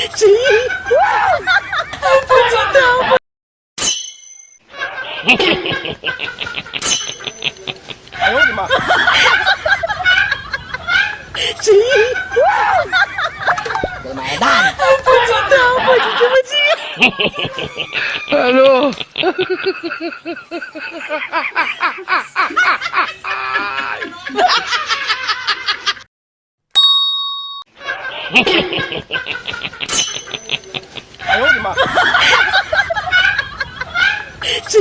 鸡，不知道。哎呦我的妈！鸡，我买蛋！不知道，我是什么鸡？Hello。哎呦我的妈！鸡，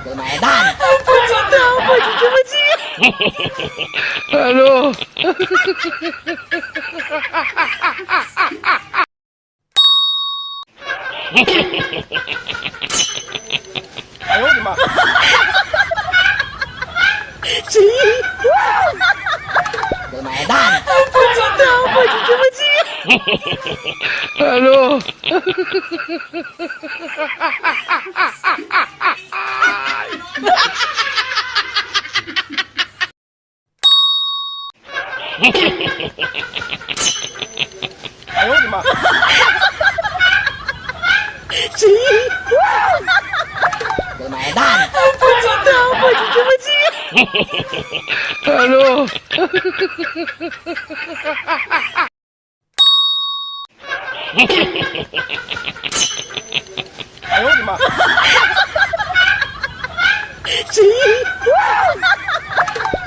我买蛋！不知道，我是什么鸡？Hello。哎呦我的妈！鸡，我买蛋！不知道，我是什么鸡？Hello。哎呦我的妈！鸡，我买蛋！不知道，我是什么鸡？Hello。哎呦我的妈！鸡，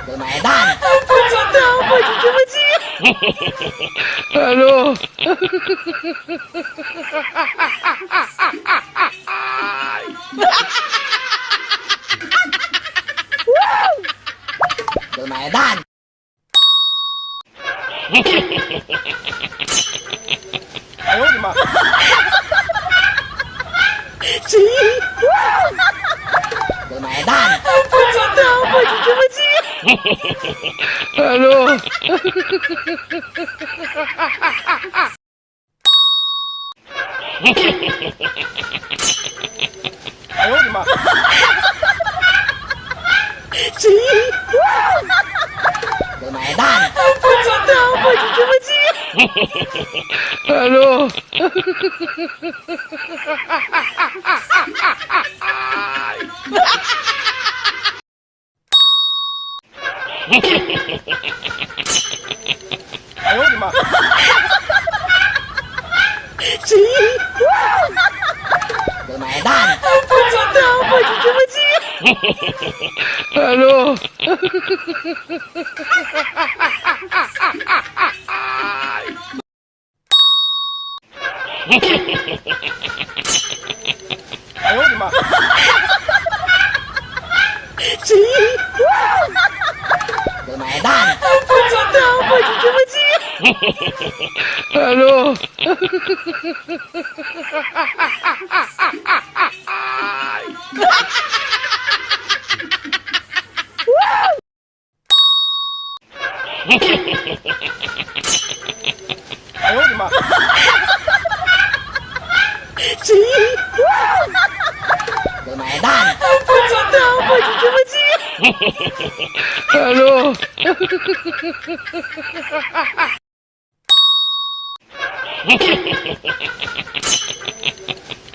我买蛋！不知道，我是什么鸡？Hello。我买蛋！哎呦我的妈！鸡，我买蛋！不知道，我是什么鸡？Hello。哎呦我的妈！鸡，我买蛋！不知道，我是什么鸡？Hello。哎呦我的妈！鸡，我买蛋！不知道，我是什么鸡？Hello。哎呦我的妈！鸡，我买蛋！不知道，我是什么鸡？Hello。哎呦我的妈！鸡，我买蛋！不知道，我是什么鸡？Hello。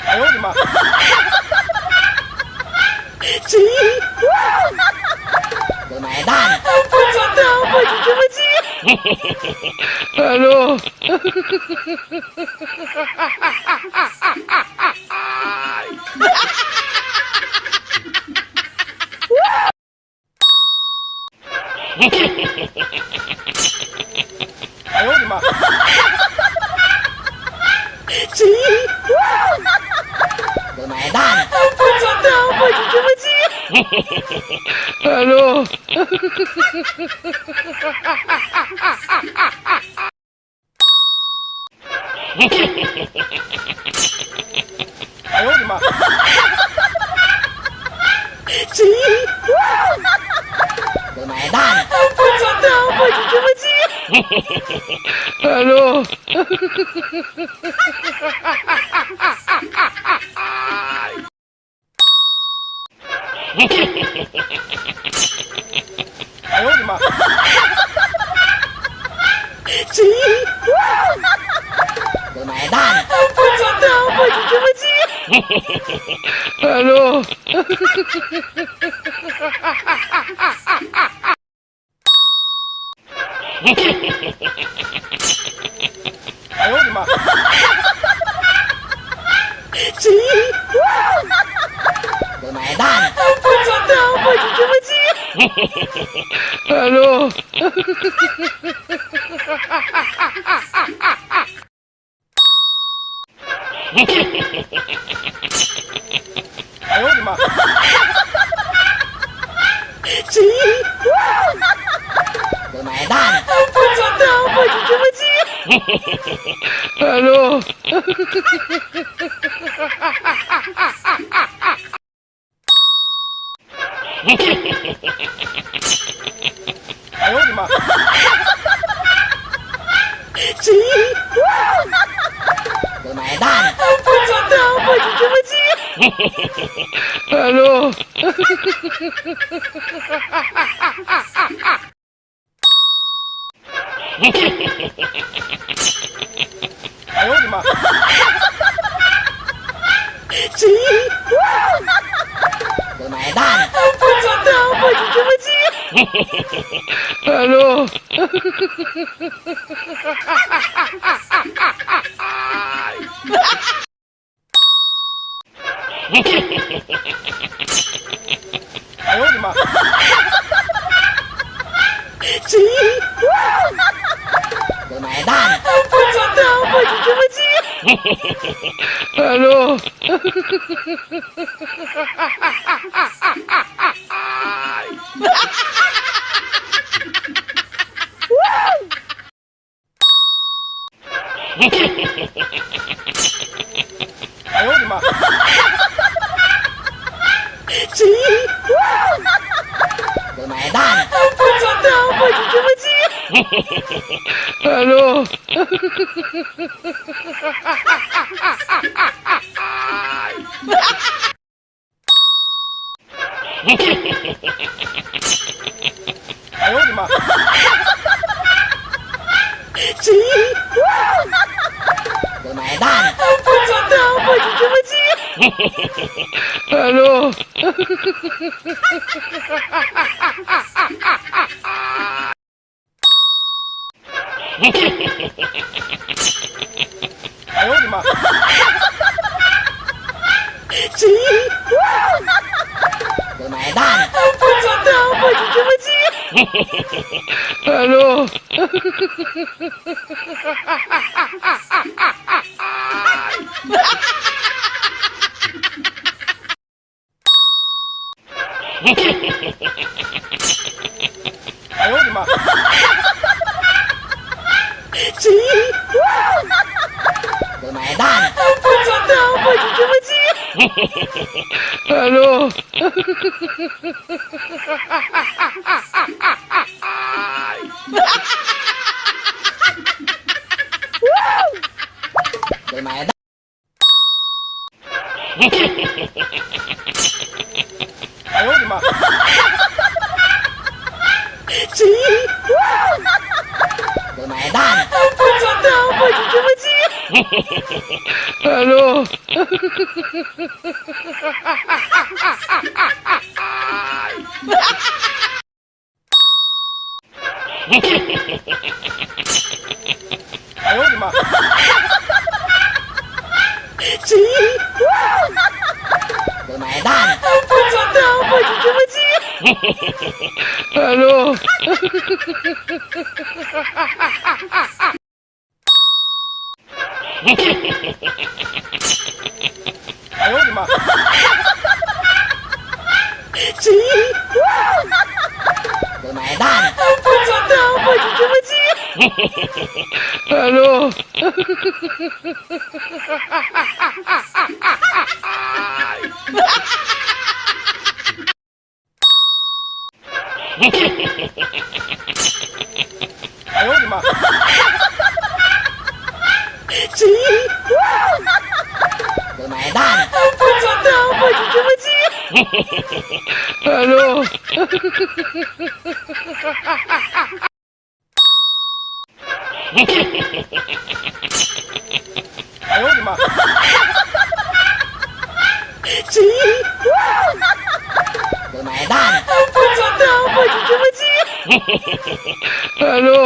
哎呦我的妈！鸡，我买蛋！不知道，我是什么鸡？Hello。哎呦我的妈！鸡，我买蛋！不知道，我是什么鸡？Hello。哎呦我的妈！鸡，我买蛋！不知道，我是什么鸡？Hello。哎呦我的妈！鸡， Hello. Lumayan. 不知道，我就这么急。Hello. Lumayan. 不知道，我就这么急。Hello. Lumayan. 不知道，我就这么急。Hello. Lumayan. 不知道，我就这么急。Hello. Lumayan. 不知道，我就这么急。Hello. Lumayan. 不知道，我就这么急。Hello. Lumayan. 不知道，我就这么急。Hello. Lumayan. 不知道，我就这么急。Hello. Lumayan. 不知道，我就这么急。Hello. Lumayan. Lumayan. 不知道，我就这么急。Hello. Lumayan. 不知道，我就这么急。Hello. Lumayan. 不知道，我就这么急。Hello. Lumayan. 不知道，我就这么急。Hello. Апачи! Bermaedan. Апачи, да, апачи, апачи! Алло.